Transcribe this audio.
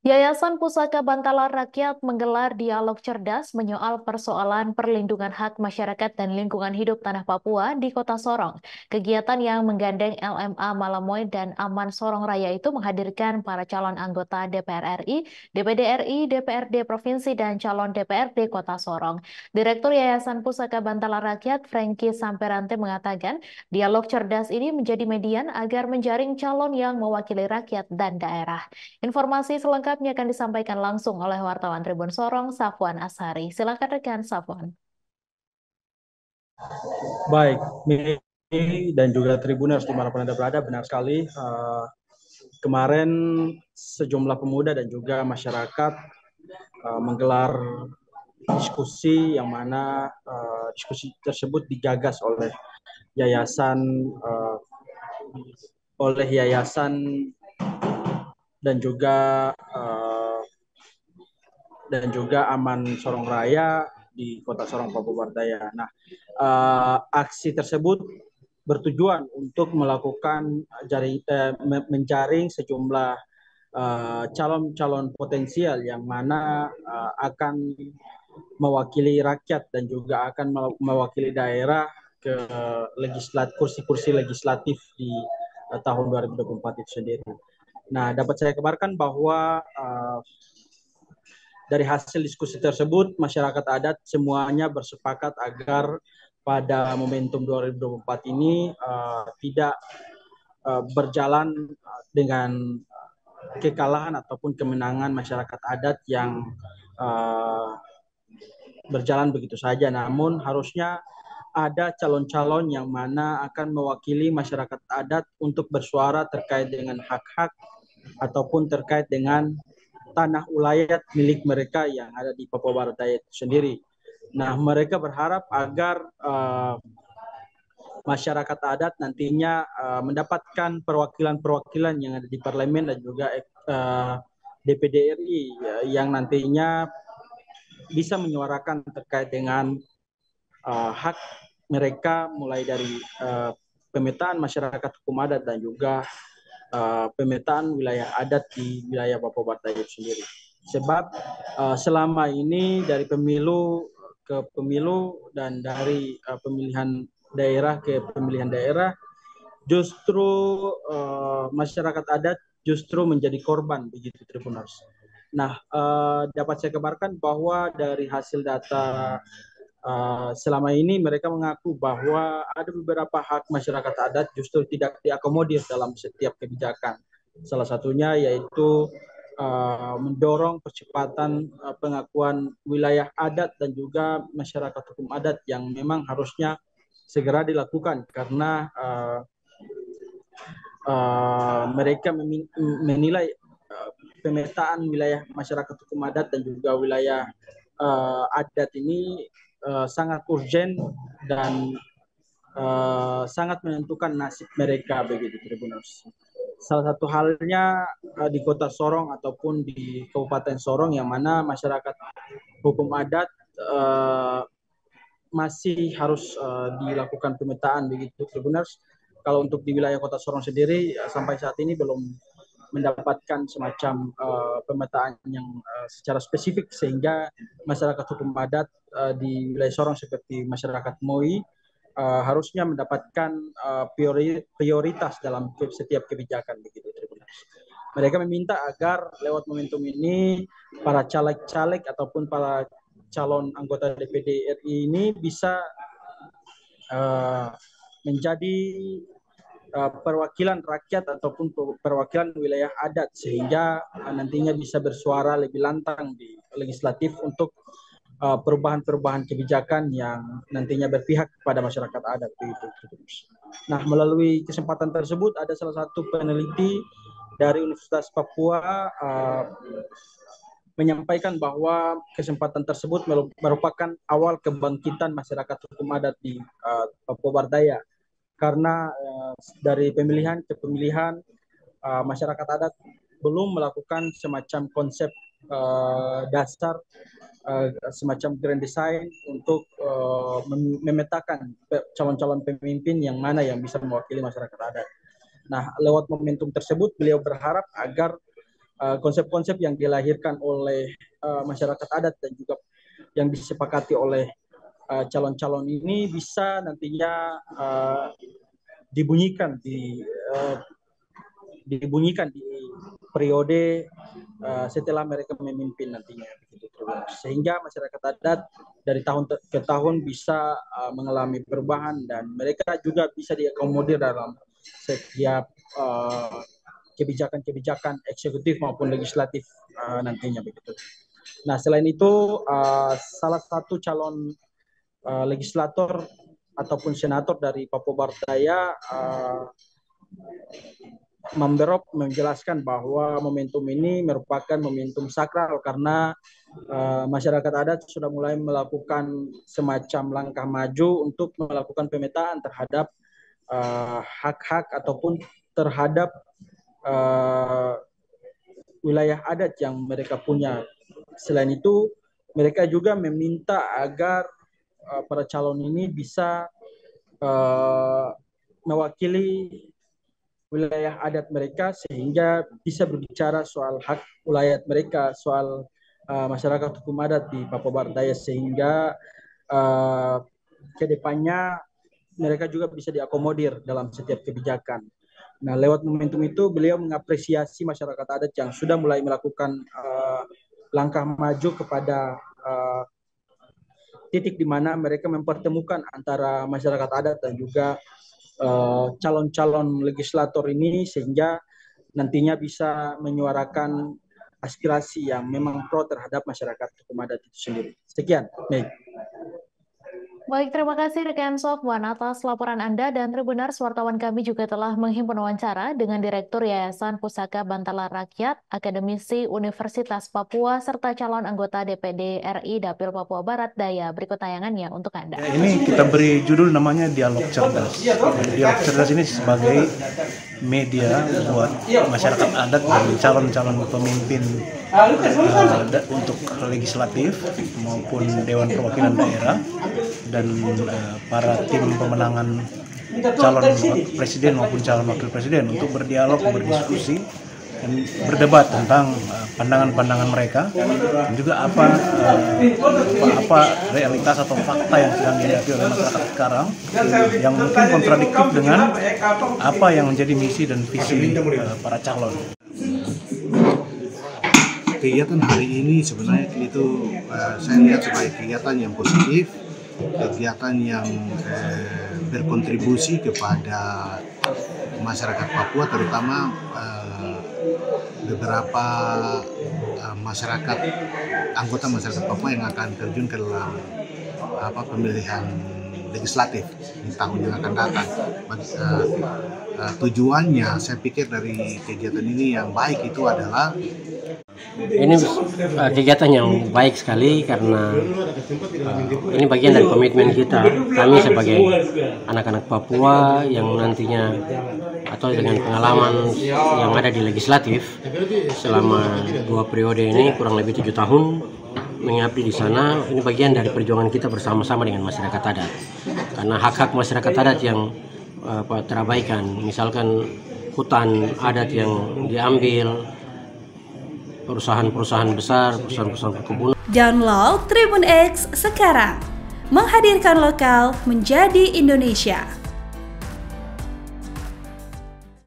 Yayasan Pusaka Bantala Rakyat menggelar dialog cerdas menyoal persoalan perlindungan hak masyarakat dan lingkungan hidup tanah Papua di Kota Sorong. Kegiatan yang menggandeng LMA Malamoy dan Aman Sorong Raya itu menghadirkan para calon anggota DPR RI, DPD RI, DPRD Provinsi, dan calon DPRD Kota Sorong. Direktur Yayasan Pusaka Bantala Rakyat, Frankie Samperante mengatakan, dialog cerdas ini menjadi median agar menjaring calon yang mewakili rakyat dan daerah. Informasi selengkapnya akan disampaikan langsung oleh wartawan Tribun Sorong, Safwan Asari. Silakan rekan Safwan. Baik, Mei dan juga Tribuners dimanapun Anda berada, benar sekali. Kemarin sejumlah pemuda dan juga masyarakat menggelar diskusi yang mana diskusi tersebut digagas yayasan uh, oleh yayasan dan juga Aman Sorong Raya di Kota Sorong, Papua Barat Daya. Nah, aksi tersebut bertujuan untuk melakukan menjaring sejumlah calon-calon potensial yang mana akan mewakili rakyat dan juga akan mewakili daerah ke kursi-kursi legislatif di tahun 2024 itu sendiri. Nah, dapat saya kabarkan bahwa dari hasil diskusi tersebut, masyarakat adat semuanya bersepakat agar pada momentum 2024 ini tidak berjalan dengan kekalahan ataupun kemenangan masyarakat adat yang uh, berjalan begitu saja. Namun harusnya ada calon-calon yang mana akan mewakili masyarakat adat untuk bersuara terkait dengan hak-hak ataupun terkait dengan tanah ulayat milik mereka yang ada di Papua Barat Daya itu sendiri. Nah, mereka berharap agar masyarakat adat nantinya mendapatkan perwakilan-perwakilan yang ada di parlemen dan juga DPD RI yang nantinya bisa menyuarakan terkait dengan hak mereka mulai dari pemetaan masyarakat hukum adat dan juga pemetaan wilayah adat di wilayah Papua Barat Daya sendiri. Sebab selama ini dari pemilu ke pemilu dan dari pemilihan daerah ke pemilihan daerah, justru masyarakat adat justru menjadi korban begitu Tribuners. Nah, dapat saya kabarkan bahwa dari hasil data selama ini mereka mengaku bahwa ada beberapa hak masyarakat adat justru tidak diakomodir dalam setiap kebijakan. Salah satunya yaitu mendorong percepatan pengakuan wilayah adat dan juga masyarakat hukum adat yang memang harusnya segera dilakukan karena mereka menilai pemetaan wilayah masyarakat hukum adat dan juga wilayah adat ini sangat urgent dan sangat menentukan nasib mereka begitu Tribuners. Salah satu halnya di Kota Sorong ataupun di Kabupaten Sorong yang mana masyarakat hukum adat masih harus dilakukan pemetaan begitu Tribuners. Kalau untuk di wilayah Kota Sorong sendiri sampai saat ini belum mendapatkan semacam pemetaan yang secara spesifik sehingga masyarakat hukum adat di wilayah Sorong seperti masyarakat Moi harusnya mendapatkan prioritas dalam setiap kebijakan begitu Tribuners. Mereka meminta agar lewat momentum ini para caleg-caleg ataupun para calon anggota DPD RI ini bisa menjadi perwakilan rakyat ataupun perwakilan wilayah adat sehingga nantinya bisa bersuara lebih lantang di legislatif untuk perubahan-perubahan kebijakan yang nantinya berpihak kepada masyarakat adat begitu. Nah, melalui kesempatan tersebut ada salah satu peneliti dari Universitas Papua menyampaikan bahwa kesempatan tersebut merupakan awal kebangkitan masyarakat hukum adat di Papua Barat Daya karena dari pemilihan ke pemilihan masyarakat adat belum melakukan semacam konsep dasar semacam grand design untuk memetakan calon-calon pemimpin yang mana yang bisa mewakili masyarakat adat. Nah, lewat momentum tersebut beliau berharap agar konsep-konsep yang dilahirkan oleh masyarakat adat dan juga yang disepakati oleh calon-calon ini bisa nantinya dibunyikan di periode setelah mereka memimpin nantinya, begitu. Sehingga masyarakat adat dari tahun ke tahun bisa mengalami perubahan dan mereka juga bisa diakomodir dalam setiap kebijakan-kebijakan eksekutif maupun legislatif nantinya, begitu. Nah, selain itu salah satu calon legislator ataupun senator dari Papua Barat Daya menjelaskan bahwa momentum ini merupakan momentum sakral karena masyarakat adat sudah mulai melakukan semacam langkah maju untuk melakukan pemetaan terhadap hak-hak ataupun terhadap wilayah adat yang mereka punya. Selain itu, mereka juga meminta agar para calon ini bisa mewakili wilayah adat mereka sehingga bisa berbicara soal hak wilayah mereka, soal masyarakat hukum adat di Papua Barat Daya, sehingga kedepannya mereka juga bisa diakomodir dalam setiap kebijakan. Nah, lewat momentum itu beliau mengapresiasi masyarakat adat yang sudah mulai melakukan langkah maju kepada titik di mana mereka mempertemukan antara masyarakat adat dan juga calon-calon legislator ini sehingga nantinya bisa menyuarakan aspirasi yang memang pro terhadap masyarakat hukum adat itu sendiri. Sekian, Mei. Baik, terima kasih rekan Sofwan atas laporan Anda, dan Tribunars wartawan kami juga telah menghimpun wawancara dengan Direktur Yayasan Pusaka Bantala Rakyat, akademisi Universitas Papua, serta calon anggota DPD RI Dapil Papua Barat Daya. Berikut tayangannya untuk Anda. Ya, ini kita beri judul namanya Dialog Cerdas. Dialog Cerdas ini sebagai media buat masyarakat adat dan calon-calon pemimpin untuk legislatif maupun Dewan Perwakilan Daerah dan para tim pemenangan calon presiden maupun calon wakil presiden untuk berdialog, berdiskusi, dan berdebat tentang pandangan-pandangan mereka dan juga apa realitas atau fakta yang sedang dihadapi oleh masyarakat sekarang yang mungkin kontradiktif dengan apa yang menjadi misi dan visi para calon. Kegiatan hari ini sebenarnya itu saya lihat sebagai kegiatan yang positif, kegiatan yang berkontribusi kepada masyarakat Papua, terutama beberapa masyarakat, anggota masyarakat Papua yang akan terjun ke dalam pemilihan legislatif di tahun yang akan datang. Tujuannya saya pikir dari kegiatan ini yang baik itu adalah ini kegiatan yang baik sekali karena ini bagian dari komitmen kita, kami sebagai anak-anak Papua yang nantinya atau dengan pengalaman yang ada di legislatif selama 2 periode ini kurang lebih 7 tahun mengabdi di sana. Ini bagian dari perjuangan kita bersama-sama dengan masyarakat adat, karena hak-hak masyarakat adat yang terabaikan, misalkan hutan adat yang diambil, perusahaan-perusahaan besar, perusahaan-perusahaan perkebunan. Download Tribun X sekarang, menghadirkan lokal menjadi Indonesia.